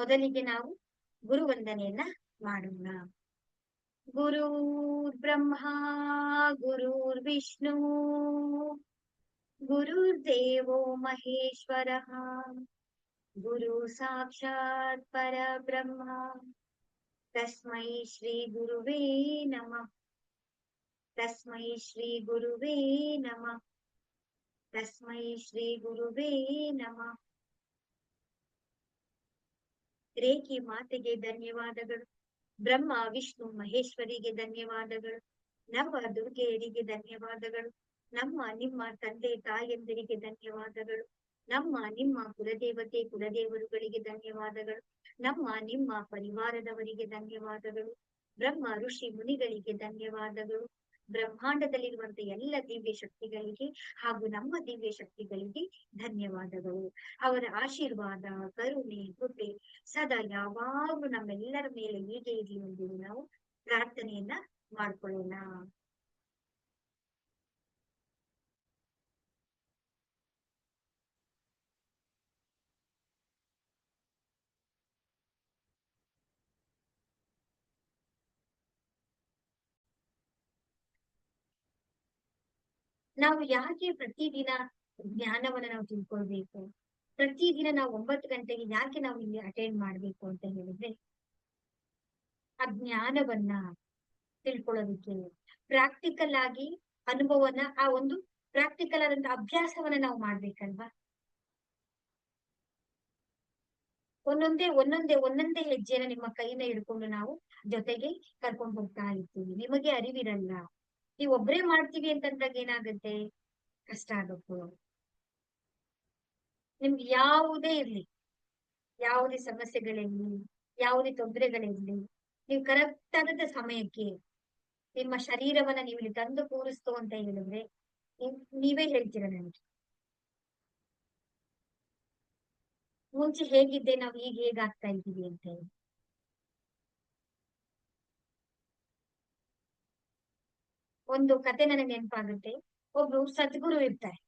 ಮೊದಲಿಗೆ ನಾವು ಗುರುವಂದನೆಯನ್ನ ಮಾಡೋಣ. ಗುರುರ್ ಬ್ರಹ್ಮ ಗುರುರ್ವಿಷ್ಣು ಗುರುರ್ದೇವೋ ಮಹೇಶ್ವರಃ ಗುರು ಸಾಕ್ಷಾತ್ ಪರಬ್ರಹ್ಮ ತಸ್ಮೈ ಶ್ರೀ ಗುರುವೇ ನಮಃ. ತಸ್ಮೈ ಶ್ರೀ ಗುರುವೇ ನಮಃ. ತಸ್ಮೈ ಶ್ರೀ ಗುರುವೇ ನಮಃ. ರೇಖಿ ಮಾತೆಗೆ ಧನ್ಯವಾದಗಳು. ಬ್ರಹ್ಮ ವಿಷ್ಣು ಮಹೇಶ್ವರಿಗೆ ಧನ್ಯವಾದಗಳು. ನವ ದುರ್ಗೆಯರಿಗೆ ಧನ್ಯವಾದಗಳು. ನಮ್ಮ ನಿಮ್ಮ ತಂದೆ ತಾಯಂದಿರಿಗೆ ಧನ್ಯವಾದಗಳು. ನಮ್ಮ ನಿಮ್ಮ ಕುಲದೇವತೆ ಕುಲದೇವರುಗಳಿಗೆ ಧನ್ಯವಾದಗಳು. ನಮ್ಮ ನಿಮ್ಮ ಪರಿವಾರದವರಿಗೆ ಧನ್ಯವಾದಗಳು. ಬ್ರಹ್ಮ ಋಷಿ ಮುನಿಗಳಿಗೆ ಧನ್ಯವಾದಗಳು. ಬ್ರಹ್ಮಾಂಡದಲ್ಲಿರುವಂತಹ ಎಲ್ಲ ದಿವ್ಯ ಶಕ್ತಿಗಳಿಗೆ ಹಾಗೂ ನಮ್ಮ ದಿವ್ಯ ಶಕ್ತಿಗಳಿಗೆ ಧನ್ಯವಾದಗಳು. ಅವರ ಆಶೀರ್ವಾದ, ಕರುಣೆ, ಕೃಪೆ ಸದಾ ಯಾವಾಗಲೂ ನಮ್ಮೆಲ್ಲರ ಮೇಲೆ ಹೀಗೆ ಇರಲಿ ಎಂದು ನಾವು ಪ್ರಾರ್ಥನೆಯನ್ನ ಮಾಡ್ಕೊಳ್ಳೋಣ. ನಾವು ಯಾಕೆ ಪ್ರತಿದಿನ ಜ್ಞಾನವನ್ನ ನಾವು ತಿಳ್ಕೊಳ್ಬೇಕು? ಪ್ರತಿದಿನ ನಾವು 9 ಗಂಟೆಗೆ ಯಾಕೆ ನಾವು ಇಲ್ಲಿ ಅಟೆಂಡ್ ಮಾಡ್ಬೇಕು ಅಂತ ಹೇಳಿದ್ರೆ, ಆ ಜ್ಞಾನವನ್ನ ತಿಳ್ಕೊಳ್ಳೋದಕ್ಕೆ, ಪ್ರಾಕ್ಟಿಕಲ್ ಆಗಿ ಅನುಭವನ, ಆ ಒಂದು ಪ್ರಾಕ್ಟಿಕಲ್ ಆದಂತ ಅಭ್ಯಾಸವನ್ನ ನಾವು ಮಾಡ್ಬೇಕಲ್ವಾ? ಒಂದೊಂದೇ ಹೆಜ್ಜೆನ ನಿಮ್ಮ ಕೈನ ಹಿಡ್ಕೊಂಡು ನಾವು ಜೊತೆಗೆ ಕರ್ಕೊಂಡು ಹೋಗ್ತಾ ಇರ್ತೀವಿ. ನಿಮಗೆ ಅರಿವಿರಲ್ಲ. ನೀವು ಒಬ್ರೇ ಮಾಡ್ತೀವಿ ಅಂತಂದಾಗ ಏನಾಗುತ್ತೆ? ಕಷ್ಟ ಆಗುತ್ತೆ. ನಿಮ್ಗೆ ಯಾವುದೇ ಇರ್ಲಿ, ಯಾವುದೇ ಸಮಸ್ಯೆಗಳಿರ್ಲಿ, ಯಾವುದೇ ತೊಂದರೆಗಳಿರ್ಲಿ, ನೀವು ಕರೆಕ್ಟ್ ಆದಂತ ಸಮಯಕ್ಕೆ ನಿಮ್ಮ ಶರೀರವನ್ನ ನೀವು ಇಲ್ಲಿ ತಂದು ಕೂರಿಸ್ತು ಅಂತ ಹೇಳಿದ್ರೆ ನೀವೇ ಹೇಳ್ತೀರ ನನಗೆ, ಮುಂಚೆ ಹೇಗಿದ್ದೆ, ನಾವು ಈಗ ಹೇಗಾಗ್ತಾ ಇದ್ದೀವಿ ಅಂತ ಹೇಳಿ. ಒಂದು ಕತೆ ನನಗೆ ನೆನಪಾಗುತ್ತೆ. ಒಬ್ರು ಸದ್ಗುರು ಇರ್ತಾರೆ.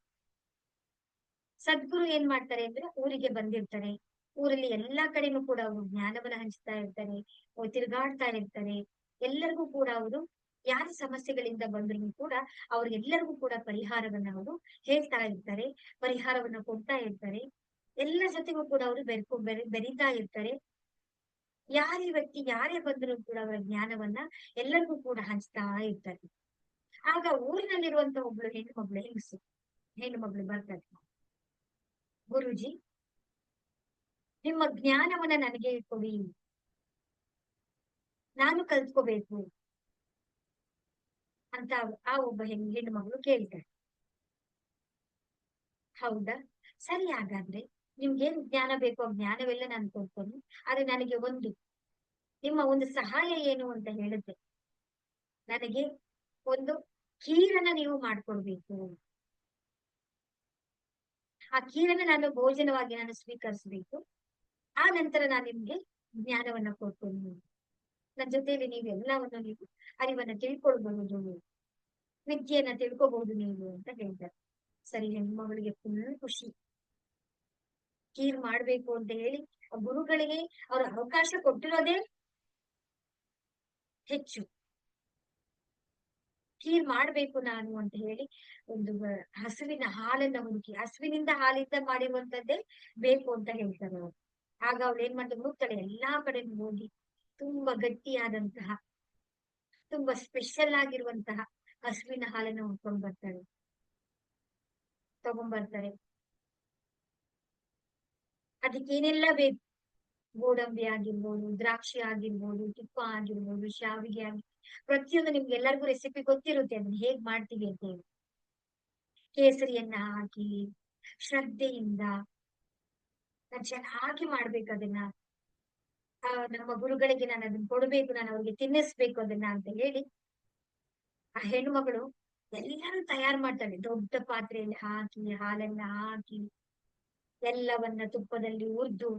ಸದ್ಗುರು ಏನ್ ಮಾಡ್ತಾರೆ ಅಂದ್ರೆ, ಊರಿಗೆ ಬಂದಿರ್ತಾರೆ. ಊರಲ್ಲಿ ಎಲ್ಲಾ ಕಡೆನೂ ಕೂಡ ಅವರು ಜ್ಞಾನವನ್ನ ಹಂಚ್ತಾ ಇರ್ತಾರೆ, ಅವ್ರು ತಿರುಗಾಡ್ತಾ ಇರ್ತಾರೆ. ಎಲ್ಲರಿಗೂ ಕೂಡ ಅವರು ಯಾರ ಸಮಸ್ಯೆಗಳಿಂದ ಬಂದ್ರು ಕೂಡ ಅವ್ರಿಗೆಲ್ಲರಿಗೂ ಕೂಡ ಪರಿಹಾರವನ್ನ ಅವರು ಹೇಳ್ತಾ ಇರ್ತಾರೆ, ಪರಿಹಾರವನ್ನ ಕೊಡ್ತಾ ಇರ್ತಾರೆ. ಎಲ್ಲ ಜೊತೆಗೂ ಕೂಡ ಅವರು ಬೆರೀತಾ ಇರ್ತಾರೆ. ಯಾರೇ ವ್ಯಕ್ತಿ ಯಾರೇ ಬಂದ್ರು ಕೂಡ ಅವರ ಜ್ಞಾನವನ್ನ ಎಲ್ಲರಿಗೂ ಕೂಡ ಹಂಚ್ತಾ ಇರ್ತಾರೆ. ಆಗ ಊರಿನಲ್ಲಿರುವಂತ ಒಬ್ಳು ಹೆಣ್ಣು ಮಗಳು ಬರ್ತಾರೆ. ಗುರೂಜಿ, ನಿಮ್ಮ ಜ್ಞಾನವನ್ನ ನನಗೆ ಕೊಡಿ, ನಾನು ಕಲ್ತ್ಕೋಬೇಕು ಅಂತ ಆ ಒಬ್ಬ ಹೆಣ್ಣು ಮಗಳು ಕೇಳ್ತಾರೆ. ಹೌದಾ, ಸರಿ, ಹಾಗಾದ್ರೆ ನಿಮ್ಗೇನ್ ಜ್ಞಾನ ಬೇಕೋ ಆ ಜ್ಞಾನವೆಲ್ಲ ನಾನು ಕೊಡ್ತೇನೆ. ಆದ್ರೆ ನನಗೆ ನಿಮ್ಮ ಒಂದು ಸಹಾಯ ಏನು ಅಂತ ಹೇಳಿದ್ರೆ, ನನಗೆ ಒಂದು ಖೀರನ್ನ ನೀವು ಮಾಡ್ಕೊಡ್ಬೇಕು. ಆ ಖೀರನ್ನ ನಾನು ಭೋಜನವಾಗಿ ನಾನು ಸ್ವೀಕರಿಸಬೇಕು. ಆ ನಂತರ ನಾನು ನಿಮ್ಗೆ ಜ್ಞಾನವನ್ನ ಕೊಡ್ತೀನಿ. ನನ್ನ ಜೊತೆಯಲ್ಲಿ ನೀವು ಅರಿವನ್ನ ತಿಳ್ಕೊಳ್ಬಹುದು, ವಿದ್ಯೆಯನ್ನ ತಿಳ್ಕೊಬಹುದು ನೀವು ಅಂತ ಹೇಳ್ತಾರೆ. ಸರಿ, ಹೆಣ್ಮಗಳಿಗೆ ಫುಲ್ ಖುಷಿ. ಖೀರ್ ಮಾಡ್ಬೇಕು ಅಂತ ಹೇಳಿ ಆ ಗುರುಗಳಿಗೆ ಅವ್ರ ಅವಕಾಶ ಕೊಟ್ಟಿರೋದೇ ಹೆಚ್ಚು. ಖೀರ್ ಮಾಡ್ಬೇಕು ನಾನು ಅಂತ ಹೇಳಿ ಒಂದು ಹಸುವಿನ ಹಾಲನ್ನ ಹುಡುಕಿ, ಹಸುವಿನಿಂದ ಹಾಲಿಂದ ಮಾಡಿರುವಂತದ್ದೇ ಬೇಕು ಅಂತ ಹೇಳ್ತಾರೆ ಅವರು. ಆಗ ಅವ್ಳು ಏನ್ ಮಾಡ್ತಾರೆ, ಹೋಗ್ತಾಳೆ ಎಲ್ಲಾ ಕಡೆ ಹೋಗಿ ತುಂಬಾ ಗಟ್ಟಿಯಾದಂತಹ, ತುಂಬಾ ಸ್ಪೆಷಲ್ ಆಗಿರುವಂತಹ ಹಸುವಿನ ಹಾಲನ್ನ ತಗೊಂಡ್ಬರ್ತಾರೆ. ಅದಕ್ಕೇನೆಲ್ಲ ಬೇಕು, ಗೋಡಂಬಿ ಆಗಿರ್ಬೋದು, ದ್ರಾಕ್ಷಿ ಆಗಿರ್ಬೋದು, ತುಪ್ಪ ಆಗಿರ್ಬೋದು, ಶಾವಿಗೆ ಪ್ರತಿಯೊಂದು ನಿಮ್ಗೆ ಎಲ್ಲರಿಗೂ ರೆಸಿಪಿ ಗೊತ್ತಿರುತ್ತೆ, ಅದನ್ನ ಹೇಗ್ ಮಾಡ್ತೀವಿ ಅಂತ ಹೇಳಿ. ಕೇಸರಿಯನ್ನ ಹಾಕಿ ಶ್ರದ್ಧೆಯಿಂದ ಚೆನ್ನಾಗಿ ಮಾಡ್ಬೇಕು ಅದನ್ನ. ನಮ್ಮ ಗುರುಗಳಿಗೆ ನಾನು ಅದನ್ನ ಕೊಡ್ಬೇಕು, ನಾನು ಅವ್ರಿಗೆ ತಿನ್ನಿಸ್ಬೇಕು ಅದನ್ನ ಅಂತ ಹೇಳಿ ಆ ಹೆಣ್ಮಗಳು ಎಲ್ಲರೂ ತಯಾರು ಮಾಡ್ತಾಳೆ. ದೊಡ್ಡ ಪಾತ್ರೆಯಲ್ಲಿ ಹಾಕಿ ಹಾಲನ್ನ ಹಾಕಿ ಎಲ್ಲವನ್ನ ತುಪ್ಪದಲ್ಲಿ ಹುರ್ದು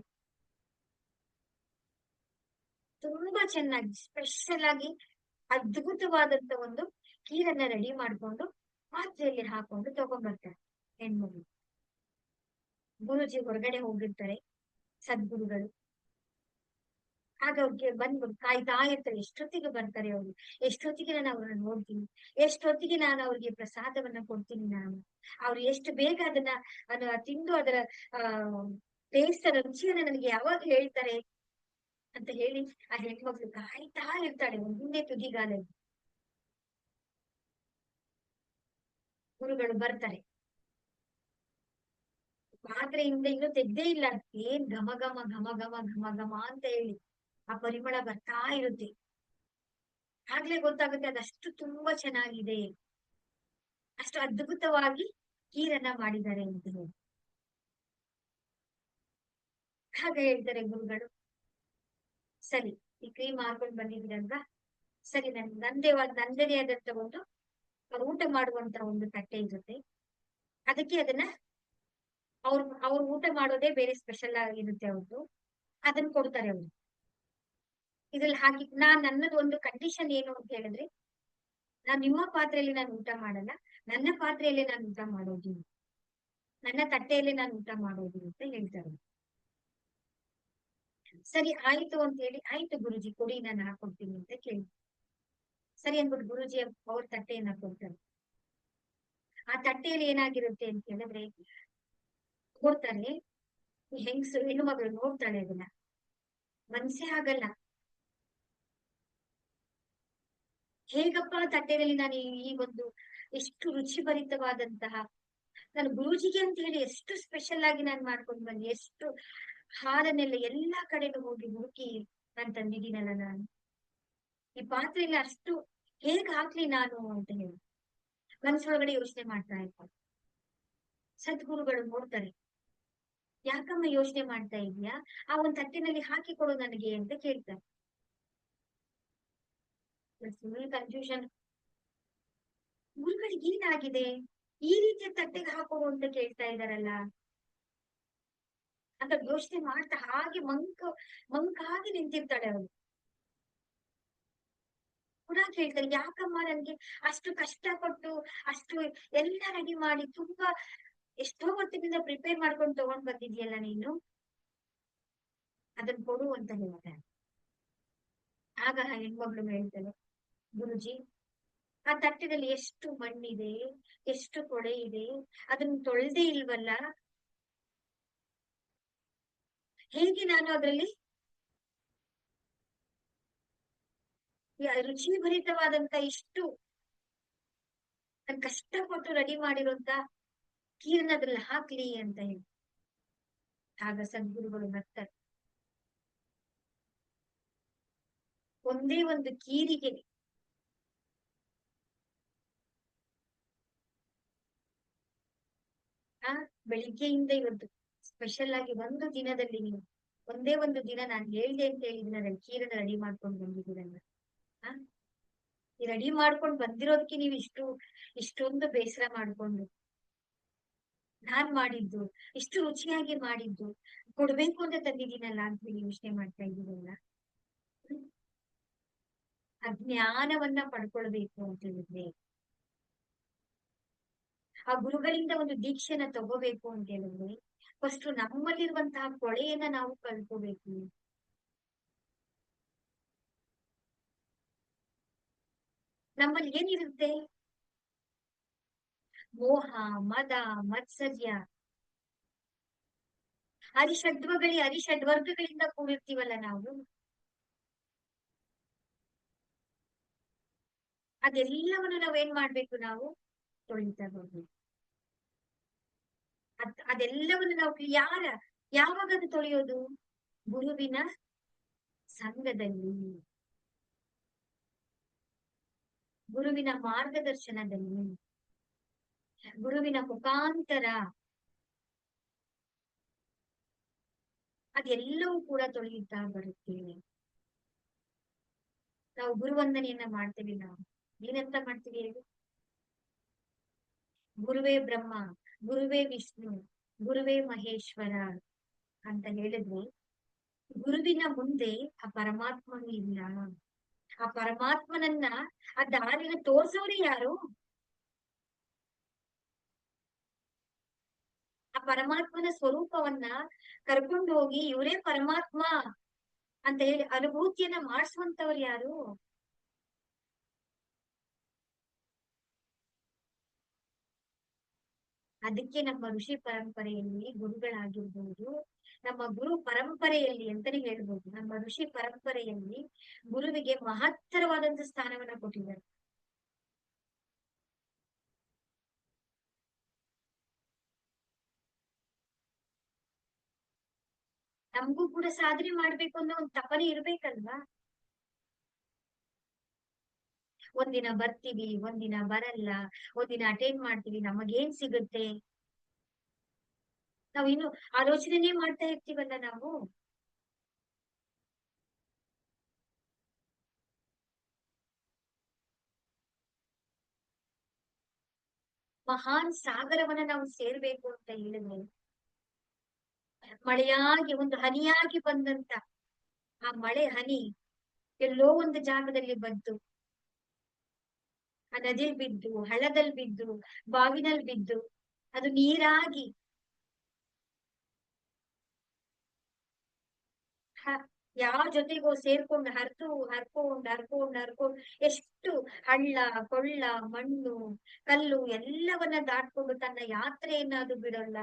ತುಂಬಾ ಚೆನ್ನಾಗಿ ಸ್ಪೆಷಲ್ ಆಗಿ ಅದ್ಭುತವಾದಂತ ಒಂದು ಖೀರನ್ನ ರೆಡಿ ಮಾಡ್ಕೊಂಡು ಪಾತ್ರೆಯಲ್ಲಿ ಹಾಕೊಂಡು ತಗೊಂಡ್ಬರ್ತಾರೆ ಹೆಣ್ಮಗಳು. ಗುರುಜಿ ಹೊರಗಡೆ ಹೋಗಿರ್ತಾರೆ, ಸದ್ಗುರುಗಳು. ಆಗ ಅವ್ರಿಗೆ ಬಂದು ಕಾಯ್ತಾ ಇರ್ತಾರೆ, ಎಷ್ಟೊತ್ತಿಗೆ ಬರ್ತಾರೆ ಅವ್ರು, ಎಷ್ಟೊತ್ತಿಗೆ ನಾನು ಅವ್ರನ್ನ ನೋಡ್ತೀನಿ, ಎಷ್ಟೊತ್ತಿಗೆ ನಾನು ಅವ್ರಿಗೆ ಪ್ರಸಾದವನ್ನ ಕೊಡ್ತೀನಿ ನಾನು, ಅವ್ರು ಎಷ್ಟು ಬೇಗ ಅದನ್ನ ತಿಂದು ಅದರ ಆ ಟೇಸ್ಟ್ ರುಚಿಯನ್ನ ನನಗೆ ಯಾವಾಗ ಹೇಳ್ತಾರೆ ಅಂತ ಹೇಳಿ ಆ ಹೆಣ್ಮಕ್ಳು ಕಾಯ್ತಾ ಇರ್ತಾಳೆ ಒಂದೇ ತುದಿಗಾಲಲ್ಲಿ. ಗುರುಗಳು ಬರ್ತಾರೆ, ಪಾತ್ರೆಯಿಂದ ಇನ್ನೂ ತೆಗ್ದೇ ಇಲ್ಲ, ಏನ್ ಘಮ ಘಮ ಘಮ ಘಮ ಘಮ ಘಮ ಅಂತ ಹೇಳಿ ಆ ಪರಿಮಳ ಬರ್ತಾ ಇರುತ್ತೆ. ಆಗ್ಲೇ ಗೊತ್ತಾಗುತ್ತೆ ಅದಷ್ಟು ತುಂಬಾ ಚೆನ್ನಾಗಿದೆ, ಅಷ್ಟು ಅದ್ಭುತವಾಗಿ ಕೀರನ್ನ ಮಾಡಿದ್ದಾರೆ ಅಂತ ಹೇಳಿ. ಹಾಗೆ ಹೇಳ್ತಾರೆ ಗುರುಗಳು, ಸರಿ ಈ ಕ್ರೀಮ್ ಹಾಕೊಂಡ್ ಬಂದಿದ್ದೀರಲ್ವಾ, ಸರಿ ನಂದದೇ ಆದಂತ ಒಂದು ಊಟ ಮಾಡುವಂತ ಒಂದು ತಟ್ಟೆ ಇರುತ್ತೆ, ಅದಕ್ಕೆ ಅದನ್ನ ಅವ್ರು ಊಟ ಮಾಡೋದೇ ಬೇರೆ ಸ್ಪೆಷಲ್ ಆಗಿರುತ್ತೆ ಅವ್ರದ್ದು, ಅದನ್ನ ಕೊಡ್ತಾರೆ ಅವ್ರು. ಇದ್ರಲ್ಲಿ ಹಾಕಿ ನನ್ನದು ಒಂದು ಕಂಡೀಷನ್ ಏನು ಅಂತ ಹೇಳಿದ್ರೆ, ನಿಮ್ಮ ಪಾತ್ರೆಯಲ್ಲಿ ನಾನು ಊಟ ಮಾಡಲ್ಲ, ನನ್ನ ಪಾತ್ರೆಯಲ್ಲಿ ನಾನು ಊಟ ಮಾಡೋದು, ನನ್ನ ತಟ್ಟೆಯಲ್ಲಿ ನಾನು ಊಟ ಮಾಡೋದು ಅಂತ ಹೇಳ್ತಾರೆ. ಸರಿ ಆಯ್ತು ಅಂತ ಹೇಳಿ, ಆಯ್ತು ಗುರುಜಿ ಕೊಡಿ ನಾನು ಹಾಕೊಡ್ತೀನಿ ಅಂತ ಕೇಳಿ, ಸರಿ ಅಂದ್ಬಿಟ್ಟು ಗುರುಜಿ ಅವ್ರ ತಟ್ಟೆಯನ್ನ ಕೊಡ್ತಾರೆ. ಆ ತಟ್ಟೆಯಲ್ಲಿ ಏನಾಗಿರುತ್ತೆ ಅಂತ ಹೇಳಿದ್ರೆ, ಕೊಡ್ತಾನೆ, ಹೆಣ್ಣು ಮಗಳು ನೋಡ್ತಾಳೆ ಅದನ್ನ, ಮನ್ಸೇ ಆಗಲ್ಲ, ಹೇಗಪ್ಪ ತಟ್ಟೆಯಲ್ಲಿ ನಾನು ಈ ಒಂದು ಎಷ್ಟು ರುಚಿಭರಿತವಾದಂತಹ, ನಾನು ಗುರೂಜಿಗೆ ಅಂತ ಹೇಳಿ ಎಷ್ಟು ಸ್ಪೆಷಲ್ ಆಗಿ ನಾನು ಮಾಡ್ಕೊಂಡು ಬಂದು, ಎಷ್ಟು ಹಾಲನ್ನೆಲ್ಲ ಎಲ್ಲಾ ಕಡೆನೂ ಹೋಗಿ ಹುಡುಕಿ ನಾನು ತಂದಿದ್ದೀನಲ್ಲ, ನಾನು ಈ ಪಾತ್ರೆಯಲ್ಲಿ ಅಷ್ಟು ಹೇಗ್ ಹಾಕ್ಲಿ ನಾನು ಅಂತ ಹೇಳಿ ಮನಸ್ಸೊಳಗಡೆ ಯೋಚನೆ ಮಾಡ್ತಾ ಇರ್ತಾರೆ. ಸದ್ಗುರುಗಳು ನೋಡ್ತಾರೆ, ಯಾಕಮ್ಮ ಯೋಚನೆ ಮಾಡ್ತಾ ಇದೀಯಾ, ಆ ಒಂದ್ ತಟ್ಟಿನಲ್ಲಿ ಹಾಕಿ ಕೊಡು ನನಗೆ ಅಂತ ಕೇಳ್ತಾರೆ. ಫುಲ್ ಕನ್ಫ್ಯೂಷನ್, ಗುರುಗಳಿಗೆ ಏನಾಗಿದೆ, ಈ ರೀತಿಯ ತಟ್ಟೆಗೆ ಹಾಕೋರು ಅಂತ ಕೇಳ್ತಾ ಇದಾರಲ್ಲ ಅಂತ ಯೋಚನೆ ಮಾಡ್ತಾ ಹಾಗೆ ಮಂಕಾಗಿ ನಿಂತಿರ್ತಾಳೆ ಅವಳು. ಪುನಃ ಕೇಳ್ತಾರೆ, ಯಾಕಮ್ಮ ನನ್ಗೆ ಅಷ್ಟು ಕಷ್ಟಪಟ್ಟು ಅಷ್ಟು ಎಲ್ಲ ರೆಡಿ ಮಾಡಿ ತುಂಬಾ ಎಷ್ಟೋ ಹೊತ್ತಿನಿಂದ ಪ್ರಿಪೇರ್ ಮಾಡ್ಕೊಂಡು ತಗೊಂಡ್ ಬಂದಿದ್ಯಲ್ಲ ನೀನು, ಅದನ್ನ ಕೊಡು ಅಂತ ಹೇಳ್ತಾರೆ. ಆಗ ಹೆಣ್ಮಗಳು ಹೇಳ್ತಾಳೆ, ಗುರುಜಿ ಆ ತಟ್ಟೆದಲ್ಲಿ ಎಷ್ಟು ಮಣ್ಣಿದೆ, ಎಷ್ಟು ಕೊಳೆ ಇದೆ, ಅದನ್ನ ತೊಳೆದೇ ಇಲ್ವಲ್ಲ, ಹೇಗೆ ನಾನು ಅದ್ರಲ್ಲಿ ರುಚಿಭರಿತವಾದಂತ ಇಷ್ಟು ನಾನು ಕಷ್ಟಪಟ್ಟು ರೆಡಿ ಮಾಡಿರುವಂತ ಕೀರನ್ನ ಅದ್ರಲ್ಲಿ ಹಾಕ್ಲಿ ಅಂತ ಹೇಳಿ. ಆಗ ಸದ್ಗುರುಗಳು ಬರ್ತಾರೆ, ಒಂದೇ ಒಂದು ಕೀರಿಗೆ ಬೆಳಿಗ್ಗೆಯಿಂದ ಇವತ್ತು ಸ್ಪೆಷಲ್ ಆಗಿ ಒಂದು ದಿನದಲ್ಲಿ ನೀವು ಒಂದೇ ಒಂದು ದಿನ ನಾನು ಹೇಳ್ದೆ ಅಂತ ಹೇಳಿದ್ರೆ ಕೀರನ್ನ ರೆಡಿ ಮಾಡ್ಕೊಂಡು ಬಂದಿದ್ದೀರಲ್ಲ, ಆ ಈ ರೆಡಿ ಮಾಡ್ಕೊಂಡು ಬಂದಿರೋದಕ್ಕೆ ನೀವು ಇಷ್ಟೊಂದು ಬೇಸರ ಮಾಡ್ಕೊಂಡು, ನಾನ್ ಮಾಡಿದ್ದು ಇಷ್ಟು ರುಚಿಯಾಗಿ ಮಾಡಿದ್ದು ಕೊಡ್ಬೇಕು ಅಂತ ತಂದಿದ್ದೀನಲ್ಲ ಅಂತ ಹೇಳಿ ಯೋಚನೆ ಮಾಡ್ತಾ ಇದ್ದೀರಲ್ಲ, ಅಜ್ಞಾನವನ್ನ ಪಡ್ಕೊಳ್ಬೇಕು ಅಂತ ಹೇಳಿದ್ರೆ, ಆ ಗುರುಗಳಿಂದ ಒಂದು ದೀಕ್ಷೆನ ತಗೋಬೇಕು ಅಂತ ಹೇಳಿದ್ರೆ, ಫಸ್ಟ್ ನಮ್ಮಲ್ಲಿರುವಂತಹ ಕೊಳೆಯನ್ನ ನಾವು ಕಳ್ಕೋಬೇಕು. ನಮ್ಮಲ್ಲಿ ಏನಿರುತ್ತೆ, ಮೋಹ, ಮದ, ಮತ್ಸರ್ಯ, ಅರಿಷಡ್ವರ್ಗಗಳಿಂದ ಕೂಡಿರ್ತೀವಲ್ಲ ನಾವು, ಅದೆಲ್ಲವನ್ನು ನಾವೇನ್ ಮಾಡ್ಬೇಕು, ನಾವು ತೊಳಿತಾ ಹೋಗ್ಬೇಕು. ಅದೆಲ್ಲವನ್ನು ನಾವು ಯಾವಾಗ ಅದು ತೊಳೆಯೋದು, ಗುರುವಿನ ಸಂಘದಲ್ಲಿ, ಗುರುವಿನ ಮಾರ್ಗದರ್ಶನದಲ್ಲಿ, ಗುರುವಿನ ಮುಖಾಂತರ ಅದೆಲ್ಲವೂ ಕೂಡ ತೊಳೆಯುತ್ತಾ ಬರುತ್ತೇವೆ. ನಾವು ಗುರುವಂದನೆಯನ್ನ ಮಾಡ್ತೀವಿ, ನಾವು ಏನಂತ ಮಾಡ್ತೀವಿ ಹೇಳಿ, ಗುರುವೇ ಬ್ರಹ್ಮ, ಗುರುವೇ ವಿಷ್ಣು, ಗುರುವೇ ಮಹೇಶ್ವರ ಅಂತ ಹೇಳಿದ್ರೆ, ಗುರುವಿನ ಮುಂದೆ ಆ ಪರಮಾತ್ಮನು ಇಲ್ಲ. ಆ ಪರಮಾತ್ಮನನ್ನ ಆ ದಾರಿನ ತೋರ್ಸೋರೇ ಯಾರು, ಆ ಪರಮಾತ್ಮನ ಸ್ವರೂಪವನ್ನ ಕರ್ಕೊಂಡು ಹೋಗಿ ಇವರೇ ಪರಮಾತ್ಮ ಅಂತ ಹೇಳಿ ಅನುಭೂತಿಯನ್ನ ಮಾಡಿಸುವಂತವ್ರು ಯಾರು? ಅದಕ್ಕೆ ನಮ್ಮ ಋಷಿ ಪರಂಪರೆಯಲ್ಲಿ ಗುರುಗಳಾಗಿರ್ಬೋದು, ನಮ್ಮ ಗುರು ಪರಂಪರೆಯಲ್ಲಿ ಅಂತಾನೆ ಹೇಳ್ಬೋದು, ನಮ್ಮ ಋಷಿ ಪರಂಪರೆಯಲ್ಲಿ ಗುರುವಿಗೆ ಮಹತ್ತರವಾದಂತ ಸ್ಥಾನವನ್ನ ಕೊಟ್ಟಿದ್ದಾರೆ. ನಮಗೂ ಕೂಡ ಸಾಧನೆ ಮಾಡ್ಬೇಕು ಅನ್ನೋ ಒಂದು ತಪನೆ ಇರ್ಬೇಕಲ್ವಾ? ಒಂದಿನ ಬರ್ತೀವಿ, ಒಂದಿನ ಬರಲ್ಲ, ಒಂದಿನ ಅಟೆಂಡ್ ಮಾಡ್ತೀವಿ, ನಮಗೇನ್ ಸಿಗುತ್ತೆ? ನಾವ್ ಇನ್ನು ಆಲೋಚನೆನೇ ಮಾಡ್ತಾ ಇರ್ತೀವಲ್ಲ ನಾವು. ಮಹಾನ್ ಸಾಗರವನ್ನ ನಾವು ಸೇರ್ಬೇಕು ಅಂತ ಹೇಳಿದ್ರೆ, ಮಳೆಯಾಗಿ ಒಂದು ಹನಿಯಾಗಿ ಬಂದಂತ ಆ ಮಳೆ ಹನಿ ಎಲ್ಲೋ ಒಂದು ಜಾಗದಲ್ಲಿ ಬಂತು, ಆ ನದಿಲ್ ಬಿದ್ದು, ಹಳ್ಳದಲ್ಲಿ ಬಿದ್ದು, ಬಾವಿನಲ್ಲಿ ಬಿದ್ದು, ಅದು ನೀರಾಗಿ ಯಾರ ಜೊತೆಗೋ ಸೇರ್ಕೊಂಡು ಹರ್ಕೊಂಡು ಎಷ್ಟು ಹಳ್ಳ ಕೊಳ್ಳ ಮಣ್ಣು ಕಲ್ಲು ಎಲ್ಲವನ್ನ ದಾಟ್ಕೊಂಡು ತನ್ನ ಯಾತ್ರೆಯನ್ನ ಅದು ಬಿಡಲ್ಲ.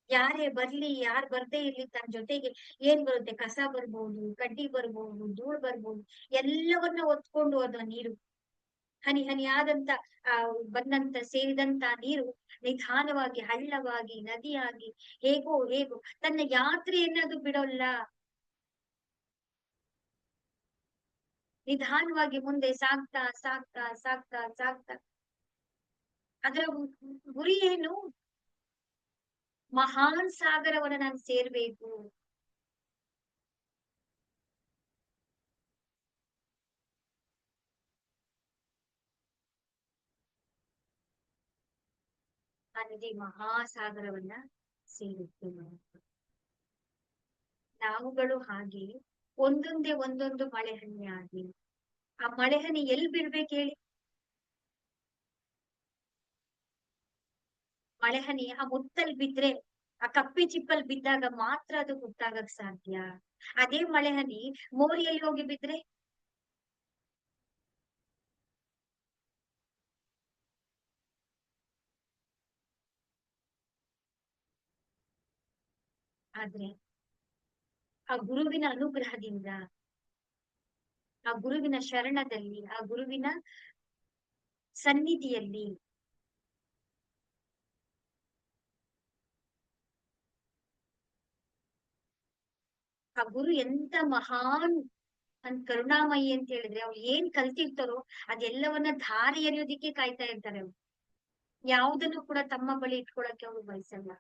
ಯಾರೇ ಬರ್ಲಿ ಯಾರ್ ಬರ್ದೇ ಇರ್ಲಿ ತನ್ನ ಜೊತೆಗೆ ಏನ್ ಬರುತ್ತೆ, ಕಸ ಬರ್ಬೋದು, ಕಡ್ಡಿ ಬರ್ಬೋದು, ಧೂಳ್ ಬರ್ಬೋದು, ಎಲ್ಲವನ್ನ ಹೊತ್ಕೊಂಡು ಹೋದ ನೀರು, ಹನಿ ಹನಿಯಾದಂತ ಆ ಬಂದಂತ ಸೇರಿದಂತ ನೀರು ನಿಧಾನವಾಗಿ ಹಳ್ಳವಾಗಿ ನದಿಯಾಗಿ ಹೇಗೋ ತನ್ನ ಯಾತ್ರೆಯನ್ನ ಅದು ಬಿಡೋಲ್ಲ. ನಿಧಾನವಾಗಿ ಮುಂದೆ ಸಾಗ್ತಾ ಅದರ ಗುರಿ ಏನು? ಮಹಾನ್ ಸಾಗರವನ್ನ ನಾನು ಸೇರ್ಬೇಕು. ಆ ನದಿ ಮಹಾಸಾಗರವನ್ನ ಸೇರುತ್ತೆ. ನಾವುಗಳು ಹಾಗೆ ಒಂದೊಂದೇ ಒಂದೊಂದು ಮಳೆ ಹನಿ ಆಗಿ ಆ ಮಳೆ ಹನಿ ಎಲ್ಲಿ ಬಿಡ್ಬೇಕು ಹೇಳಿ? ಮಳೆ ಹನಿ ಆ ಮುತ್ತಲ್ ಬಿದ್ರೆ, ಆ ಕಪ್ಪಿ ಚಿಪ್ಪಲ್ ಬಿದ್ದಾಗ ಮಾತ್ರ ಅದು ಗೊತ್ತಾಗಕ್ ಸಾಧ್ಯ. ಅದೇ ಮಳೆ ಹನಿ ಮೋರಿಯಲ್ಲಿ ಹೋಗಿ ಬಿದ್ರೆ, ಆದ್ರೆ ಆ ಗುರುವಿನ ಅನುಗ್ರಹದಿಂದ, ಆ ಗುರುವಿನ ಶರಣದಲ್ಲಿ, ಆ ಗುರುವಿನ ಸನ್ನಿಧಿಯಲ್ಲಿ ಆ ಗುರು ಎಂತ ಮಹಾನ್ ಕರುಣಾಮಯಿ ಅಂತ ಹೇಳಿದ್ರೆ, ಅವ್ರು ಏನ್ ಕಲ್ತಿರ್ತಾರೋ ಅದೆಲ್ಲವನ್ನ ಧಾರೆ ಎರೆಯೋದಿಕ್ಕೆ ಕಾಯ್ತಾ ಇರ್ತಾರೆ ಅವ್ರು. ಯಾವುದನ್ನು ಕೂಡ ತಮ್ಮ ಬಳಿ ಇಟ್ಕೊಳಕ್ಕೆ ಅವ್ರು ಬಯಸಲ್ಲ.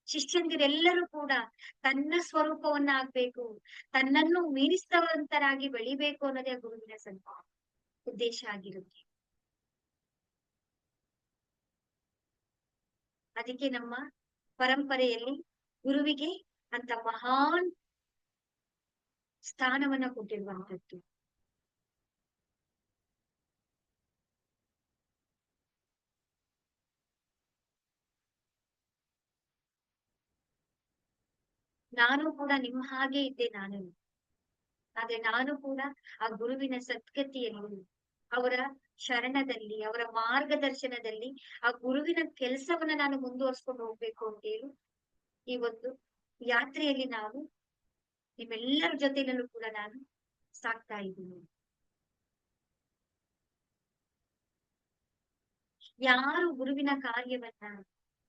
ಶಿಷ್ಯಂದಿರೆಲ್ಲರೂ ಕೂಡ ತನ್ನ ಸ್ವರೂಪವನ್ನ ಆಗ್ಬೇಕು, ತನ್ನನ್ನು ಮೀರಿಸ್ತವಂತರಾಗಿ ಬೆಳಿಬೇಕು ಅನ್ನೋದೇ ಗುರುವಿನ ಉದ್ದೇಶ ಆಗಿರುತ್ತೆ. ಅದಕ್ಕೆ ನಮ್ಮ ಪರಂಪರೆಯಲ್ಲಿ ಗುರುವಿಗೆ ಅಂತ ಮಹಾನ್ ಸ್ಥಾನವನ್ನ ಕೊಟ್ಟಿರುವಂತದ್ದು. ನಾನು ಕೂಡ ನಿಮ್ಮ ಹಾಗೆ ಇದ್ದೆ ನಾನು. ಆದ್ರೆ ನಾನು ಕೂಡ ಆ ಗುರುವಿನ ಸದ್ಗತಿಯಲ್ಲಿ, ಅವರ ಶರಣದಲ್ಲಿ, ಅವರ ಮಾರ್ಗದರ್ಶನದಲ್ಲಿ ಆ ಗುರುವಿನ ಕೆಲಸವನ್ನ ನಾನು ಮುಂದುವರ್ಸ್ಕೊಂಡು ಹೋಗ್ಬೇಕು ಅಂತ ಹೇಳಿ ಈ ಒಂದು ಯಾತ್ರೆಯಲ್ಲಿ ನಾನು ನಿಮ್ಮೆಲ್ಲರ ಜೊತೆನಲ್ಲೂ ಕೂಡ ನಾನು ಸಾಕ್ತಾ ಇದ್ದೀನಿ. ಯಾರು ಗುರುವಿನ ಕಾರ್ಯವನ್ನ,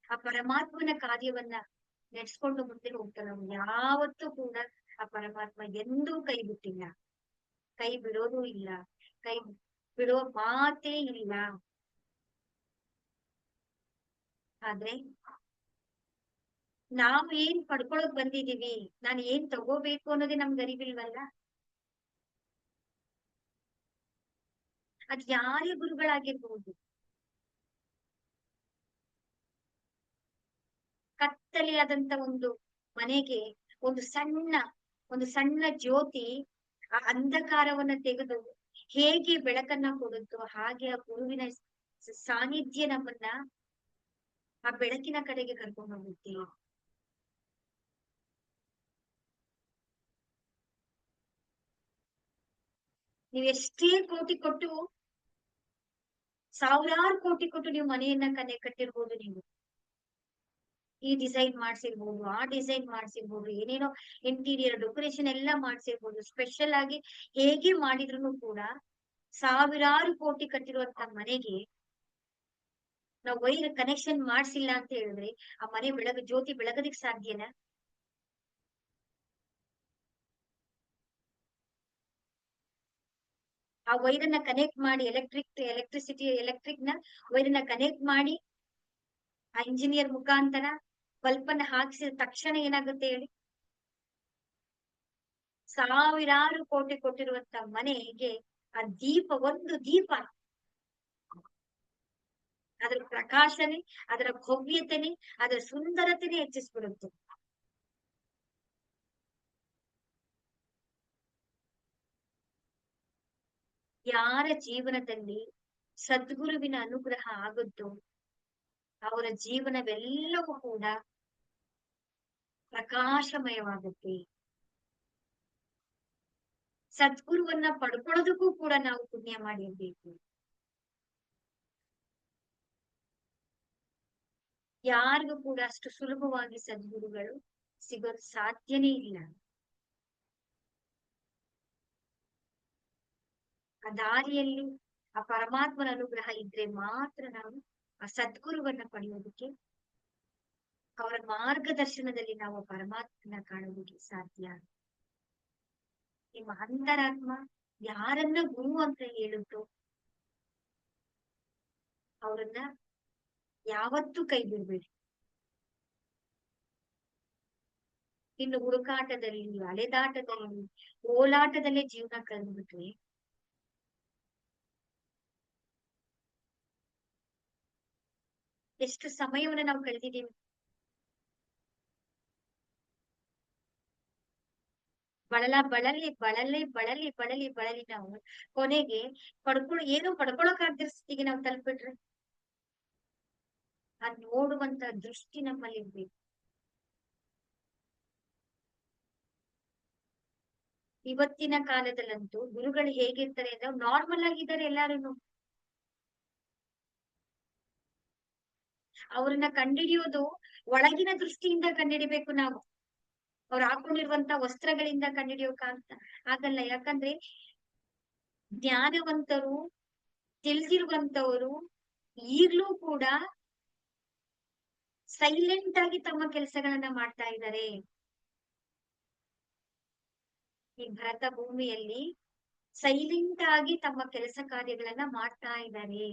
ಆ ಪರಮಾತ್ಮನ ಕಾರ್ಯವನ್ನ ನಡೆಸ್ಕೊಂಡು ಮುಂದೆ ಹೋಗ್ತಾರೋ ಯಾವತ್ತೂ ಕೂಡ ಆ ಪರಮಾತ್ಮ ಎಂದೂ ಕೈ ಬಿಟ್ಟಿಲ್ಲ, ಕೈ ಬಿಡೋದು ಇಲ್ಲ, ಕೈ ಬಿಡೋ ಮಾತೇ ಇಲ್ಲ. ಆದ್ರೆ ನಾವು ಏನ್ ಪಡ್ಕೊಳಕ್ ಬಂದಿದೀವಿ, ನಾನು ಏನ್ ತಗೋಬೇಕು ಅನ್ನೋದೇ ನಮ್ಗೆ ಅರಿವಿಲ್ವಲ್ಲ. ಅದ್ ಯಾರೇ ಗುರುಗಳಾಗಿರ್ಬಹುದು, ಕತ್ತಲೆಯಾದಂತ ಒಂದು ಮನೆಗೆ ಒಂದು ಸಣ್ಣ ಜ್ಯೋತಿ ಆ ಅಂಧಕಾರವನ್ನ ತೆಗೆದು ಹೇಗೆ ಬೆಳಕನ್ನ ಕೊಡುತ್ತೋ, ಹಾಗೆ ಆ ಗುರುವಿನ ಸಾನ್ನಿಧ್ಯ ನಮ್ಮನ್ನ ಆ ಬೆಳಕಿನ ಕಡೆಗೆ ಕರ್ಕೊಂಡು ಹೋಗುತ್ತೆ. ನೀವ್ ಎಷ್ಟೇ ಕೋಟಿ ಕೊಟ್ಟು, ಸಾವಿರಾರು ಕೋಟಿ ಕೊಟ್ಟು ನೀವು ಮನೆಯನ್ನ ಕಟ್ಟಿರ್ಬೋದು. ನೀವು ಈ ಡಿಸೈನ್ ಮಾಡ್ಸಿರ್ಬೋದು, ಆ ಡಿಸೈನ್ ಮಾಡ್ಸಿರ್ಬೋದು, ಏನೇನೋ ಇಂಟೀರಿಯರ್ ಡೆಕೋರೇಷನ್ ಎಲ್ಲ ಮಾಡ್ಸಿರ್ಬೋದು, ಸ್ಪೆಷಲ್ ಆಗಿ ಹೇಗೆ ಮಾಡಿದ್ರು ಕೂಡ ಸಾವಿರಾರು ಕೋಟಿ ಕಟ್ಟಿರುವಂತ ಮನೆಗೆ ನಾವು ವೈರ್ ಕನೆಕ್ಷನ್ ಮಾಡ್ಸಿಲ್ಲ ಅಂತ ಹೇಳಿದ್ರೆ ಆ ಮನೆ ಜ್ಯೋತಿ ಬೆಳಗದಿಕ್ ಸಾಧ್ಯನಾ? ಆ ವೈರನ್ನ ಕನೆಕ್ಟ್ ಮಾಡಿ ಎಲೆಕ್ಟ್ರಿಕ್ ನ ವೈರನ್ನ ಕನೆಕ್ಟ್ ಮಾಡಿ ಆ ಇಂಜಿನಿಯರ್ ಮುಖಾಂತರ ಬಲ್ಬ್ ಅನ್ನ ಹಾಕಿಸಿದ ತಕ್ಷಣ ಏನಾಗುತ್ತೆ ಹೇಳಿ? ಸಾವಿರಾರು ಕೋಟಿ ಕೊಟ್ಟಿರುವಂತ ಮನೆಗೆ ಆ ದೀಪ, ಒಂದು ದೀಪ, ಅದರ ಪ್ರಕಾಶನೆ, ಅದರ ಭವ್ಯತೆನೆ, ಅದರ ಸುಂದರತೆನೆ ಹೆಚ್ಚಿಸ್ಬಿಡುತ್ತೆ. ಯಾರ ಜೀವನದಲ್ಲಿ ಸದ್ಗುರುವಿನ ಅನುಗ್ರಹ ಆಗುತ್ತೋ ಅವರ ಜೀವನವೆಲ್ಲವೂ ಕೂಡ ಪ್ರಕಾಶಮಯವಾಗುತ್ತೆ. ಸದ್ಗುರುವನ್ನ ಪಡ್ಕೊಳ್ಳೋದಕ್ಕೂ ಕೂಡ ನಾವು ಪುಣ್ಯ ಮಾಡಿರ್ಬೇಕು. ಯಾರಿಗೂ ಕೂಡ ಅಷ್ಟು ಸುಲಭವಾಗಿ ಸದ್ಗುರುಗಳು ಸಿಗೋದು ಸಾಧ್ಯನೇ ಇಲ್ಲ. ಆ ದಾರಿಯಲ್ಲಿ ಆ ಪರಮಾತ್ಮನ ಅನುಗ್ರಹ ಇದ್ರೆ ಮಾತ್ರ ನಾವು ಆ ಸದ್ಗುರುವನ್ನ ಪಡೆಯೋದಕ್ಕೆ, ಅವರ ಮಾರ್ಗದರ್ಶನದಲ್ಲಿ ನಾವು ಪರಮಾತ್ಮನ ಕಾಣೋದಕ್ಕೆ ಸಾಧ್ಯ. ನಿಮ್ಮ ಅಂತರಾತ್ಮ ಯಾರನ್ನ ಗುರು ಅಂತ ಹೇಳುತ್ತೋ ಅವರನ್ನ ಯಾವತ್ತೂ ಕೈ ಬಿಡ್ಬೇಡಿ. ಇನ್ನು ಹುಡುಕಾಟದಲ್ಲಿ, ಅಲೆದಾಟದಲ್ಲಿ, ಓಲಾಟದಲ್ಲೇ ಜೀವನ ಕಳೆದ್ಬಿಟ್ರೆ ಎಷ್ಟು ಸಮಯವನ್ನ ನಾವು ಕಳೆದಿದ್ದೀವಿ. ಬಳಲಿ ನಾವು ಕೊನೆಗೆ ಏನೋ ಪಡ್ಕೊಳಕ್ ಆಗದ ಸ್ಥಿತಿಗೆ ನಾವು ತಲುಪಿಟ್ರೆ ಅದ್ ನೋಡುವಂತ ದೃಷ್ಟಿ ನಮ್ಮಲ್ಲಿ ಇರ್ಬೇಕು. ಇವತ್ತಿನ ಕಾಲದಲ್ಲಂತೂ ಗುರುಗಳು ಹೇಗಿರ್ತಾರೆ ಅಂದ್ರೆ ನಾರ್ಮಲ್ ಆಗಿದ್ದಾರೆ ಎಲ್ಲಾರು. ಅವ್ರನ್ನ ಕಂಡಿಡಿಯೋದು ಒಳಗಿನ ದೃಷ್ಟಿಯಿಂದ ಕಂಡಿಡಿಬೇಕು ನಾವು. ಅವ್ರು ಹಾಕೊಂಡಿರುವಂತ ವಸ್ತ್ರಗಳಿಂದ ಕಂಡಿಡಿಯೋಕಾಗ್ತ ಆಗಲ್ಲ. ಯಾಕಂದ್ರೆ ಜ್ಞಾನವಂತರು, ತಿಳಿದಿರುವಂತವರು ಈಗ್ಲೂ ಕೂಡ ಸೈಲೆಂಟ್ ಆಗಿ ತಮ್ಮ ಕೆಲಸಗಳನ್ನ ಮಾಡ್ತಾ ಇದ್ದಾರೆ. ಈ ಭರತ ಭೂಮಿಯಲ್ಲಿ ಸೈಲೆಂಟ್ ಆಗಿ ತಮ್ಮ ಕೆಲಸ ಕಾರ್ಯಗಳನ್ನ ಮಾಡ್ತಾ ಇದ್ದಾರೆ.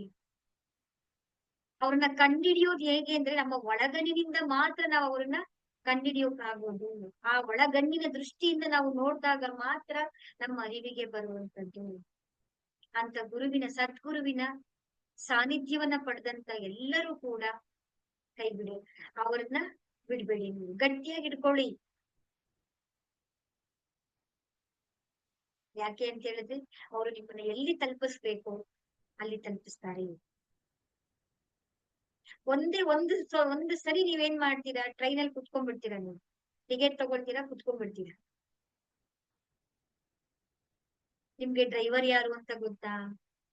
ಅವ್ರನ್ನ ಕಂಡಿಡಿಯೋದು ಹೇಗೆ ಅಂದ್ರೆ ನಮ್ಮ ಒಳಗಣ್ಣಿನಿಂದ ಮಾತ್ರ ನಾವು ಅವ್ರನ್ನ ಕಂಡಿಡಿಯೋಕಾಗೋದು. ಆ ಒಳಗಣ್ಣಿನ ದೃಷ್ಟಿಯಿಂದ ನಾವು ನೋಡಿದಾಗ ಮಾತ್ರ ನಮ್ಮ ಅರಿವಿಗೆ ಬರುವಂತದ್ದು. ಅಂತ ಸದ್ಗುರುವಿನ ಸಾನ್ನಿಧ್ಯವನ್ನ ಪಡೆದಂತ ಎಲ್ಲರೂ ಕೂಡ ಕೈ ಬಿಡಿ, ಅವ್ರನ್ನ ಬಿಡ್ಬೇಡಿ. ನೀವು ಗಟ್ಟಿಯಾಗಿ ಇಟ್ಕೊಳ್ಳಿ. ಯಾಕೆ ಅಂತ ಹೇಳಿದ್ರೆ ಅವರು ನಿಮ್ಮನ್ನ ಎಲ್ಲಿ ತಲುಪಿಸ್ಬೇಕು ಅಲ್ಲಿ ತಲುಪಿಸ್ತಾರೆ. ಒಂದು ಸರಿ ನೀವೇನ್ ಮಾಡ್ತೀರಾ, ಟ್ರೈನ್ ಅಲ್ಲಿ ಕುತ್ಕೊಂಡ್ಬಿಡ್ತೀರಾ, ನೀವು ಟಿಕೆಟ್ ತಗೊಳ್ತೀರಾ, ಕುತ್ಕೊಂಡ್ಬಿಡ್ತೀರಾ. ನಿಮ್ಗೆ ಡ್ರೈವರ್ ಯಾರು ಅಂತ ಗೊತ್ತಾ?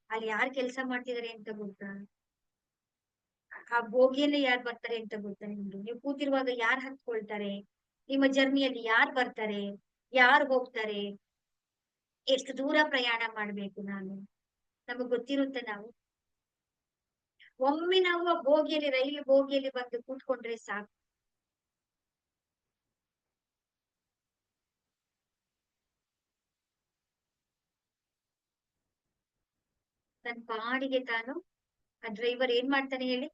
ಅಲ್ಲಿ ಯಾರು ಕೆಲಸ ಮಾಡ್ತಿದಾರೆ ಅಂತ ಗೊತ್ತಾ? ಆ ಬೋಗಿಯಲ್ಲಿ ಯಾರು ಬರ್ತಾರೆ ಅಂತ ಗೊತ್ತಾ ನಿಮ್ಗೆ? ನೀವು ಕೂತಿರುವಾಗ ಯಾರು ಹತ್ಕೊಳ್ತಾರೆ, ನಿಮ್ಮ ಜರ್ನಿಯಲ್ಲಿ ಯಾರು ಬರ್ತಾರೆ, ಯಾರು ಹೋಗ್ತಾರೆ, ಎಷ್ಟು ದೂರ ಪ್ರಯಾಣ ಮಾಡ್ಬೇಕು ನಾನು, ನಮಗ್ ಗೊತ್ತಿರುತ್ತೆ. ಒಮ್ಮೆ ನಾವು ಆ ರೈಲು ಬೋಗಿಯಲ್ಲಿ ಬಂದು ಕೂತ್ಕೊಂಡ್ರೆ ಸಾಕು. ತನ್ನ ಪಾಡಿಗೆ ತಾನು ಆ ಡ್ರೈವರ್ ಏನ್ ಮಾಡ್ತಾನೆ ಹೇಳಿ,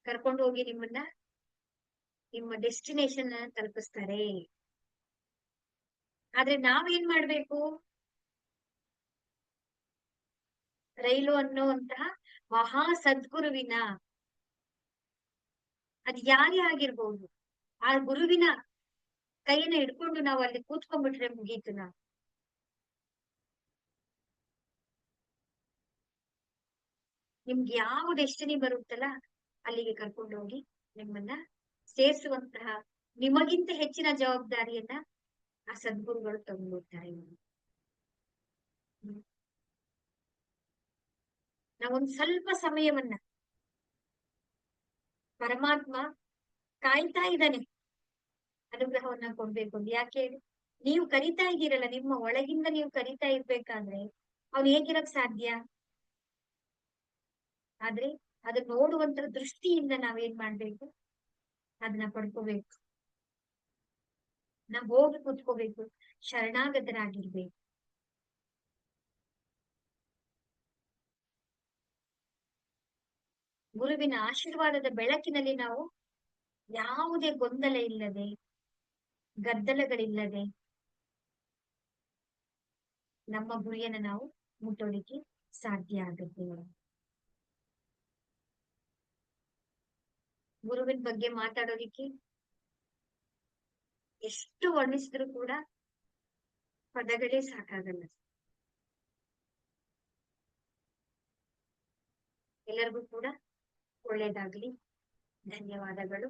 ಕರ್ಕೊಂಡು ಹೋಗಿ ನಿಮ್ಮ ಡೆಸ್ಟಿನೇಷನ್ ತಲುಪಿಸ್ತಾರೆ. ಆದ್ರೆ ನಾವೇನ್ ಮಾಡ್ಬೇಕು? ರೈಲು ಅನ್ನುವಂತಹ ಮಹಾ ಸದ್ಗುರುವಿನ, ಅದ್ ಯಾರೇ ಆಗಿರ್ಬಹುದು, ಆ ಗುರುವಿನ ಕೈಯನ್ನ ಹಿಡ್ಕೊಂಡು ನಾವು ಅಲ್ಲಿ ಕೂತ್ಕೊಂಡ್ಬಿಟ್ರೆ ಮುಗೀತು. ನಾವು ನಿಮ್ಗೆ ಯಾವ ಡೆಸ್ಟಿನಿ ಬರುತ್ತಲ್ಲ ಅಲ್ಲಿಗೆ ಕರ್ಕೊಂಡು ಹೋಗಿ ನಿಮ್ಮನ್ನ ಸೇರಿಸುವಂತಹ ನಿಮಗಿಂತ ಹೆಚ್ಚಿನ ಜವಾಬ್ದಾರಿಯನ್ನ ಆ ಸದ್ಗುರುಗಳು ತಗೊಂಡ್ಬಿಡ್ತಾರೆ. ನಾವೊಂದ್ ಸ್ವಲ್ಪ ಸಮಯವನ್ನ ಪರಮಾತ್ಮ ಕಾಯ್ತಾ ಇದ್ದಾನೆ ಅನುಗ್ರಹವನ್ನ ಕೊಡ್ಬೇಕು ಅಂತ. ಯಾಕೆ ನೀವು ಕರಿತಾ ಇದ್ದೀರಲ್ಲ, ನಿಮ್ಮ ಒಳಗಿಂದ ನೀವು ಕರಿತಾ ಇರ್ಬೇಕಾದ್ರೆ ಅವ್ನು ಹೇಗಿರಕ್ ಸಾಧ್ಯ? ಆದ್ರೆ ಅದನ್ನ ನೋಡುವಂತ ದೃಷ್ಟಿಯಿಂದ ನಾವೇನ್ ಮಾಡ್ಬೇಕು, ಅದನ್ನ ಪಡ್ಕೋಬೇಕು. ನಾವ್ ಹೋಗಿ ಕುತ್ಕೋಬೇಕು, ಶರಣಾಗತರಾಗಿರ್ಬೇಕು. ಗುರುವಿನ ಆಶೀರ್ವಾದದ ಬೆಳಕಿನಲ್ಲಿ ನಾವು ಯಾವುದೇ ಗೊಂದಲ ಇಲ್ಲದೆ, ಗದ್ದಲಗಳಿಲ್ಲದೆ ನಮ್ಮ ಗುರಿಯನ್ನ ನಾವು ಮುಟ್ಟೋಲಿಕ್ಕೆ ಸಾಧ್ಯ ಆಗುತ್ತೆ. ಗುರುವಿನ ಬಗ್ಗೆ ಮಾತಾಡೋದಿಕ್ಕೆ ಎಷ್ಟು ವರ್ಣಿಸಿದ್ರು ಕೂಡ ಪದಗಳೇ ಸಾಕಾಗಲ್ಲ. ಎಲ್ಲರಿಗೂ ಕೂಡ ಒಳ್ಳೇದಾಗ್ಲಿ. ಧನ್ಯವಾದಗಳು.